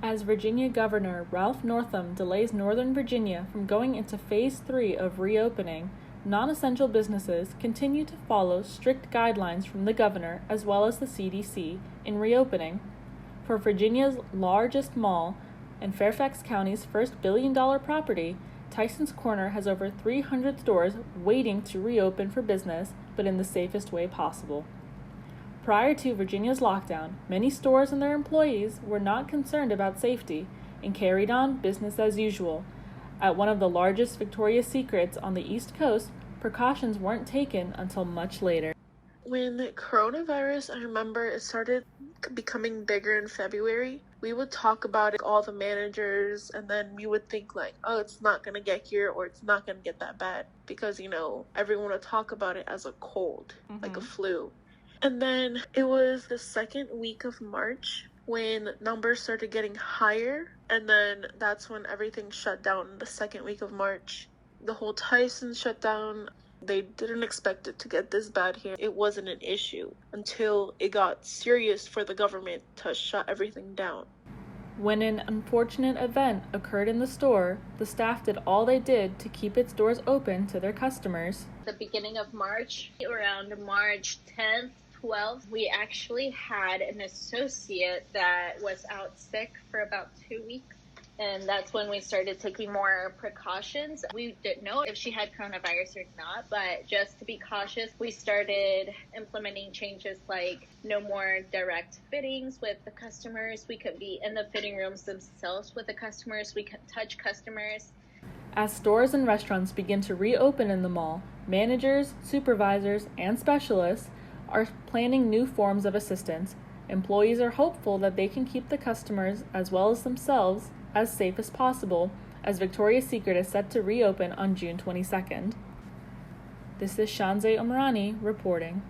As Virginia Governor Ralph Northam delays Northern Virginia from going into Phase 3 of reopening, non-essential businesses continue to follow strict guidelines from the governor as well as the CDC in reopening. For Virginia's largest mall and Fairfax County's first billion-dollar property, Tyson's Corner has over 300 stores waiting to reopen for business, but in the safest way possible. Prior to Virginia's lockdown, many stores and their employees were not concerned about safety and carried on business as usual. At one of the largest Victoria's Secrets on the East Coast, precautions weren't taken until much later. When coronavirus, I remember it started becoming bigger in February, we would talk about it, all the managers, and then we would think like, oh, it's not going to get here or it's not going to get that bad because, everyone would talk about it as a cold, like a flu. And then it was the second week of March when numbers started getting higher, and then that's when everything shut down the second week of March. The whole Tyson shut down. They didn't expect it to get this bad here. It wasn't an issue until it got serious for the government to shut everything down. When an unfortunate event occurred in the store, the staff did all they did to keep its doors open to their customers. The beginning of March, around March 10th, 12th, we actually had an associate that was out sick for about 2 weeks. And that's when we started taking more precautions. We didn't know if she had coronavirus or not, but just to be cautious, we started implementing changes like no more direct fittings with the customers. We could be in the fitting rooms themselves with the customers. We could touch customers. As stores and restaurants begin to reopen in the mall, managers, supervisors, and specialists are planning new forms of assistance. Employees are hopeful that they can keep the customers as well as themselves as safe as possible, as Victoria's Secret is set to reopen on June 22nd. This is Shanze Omrani reporting.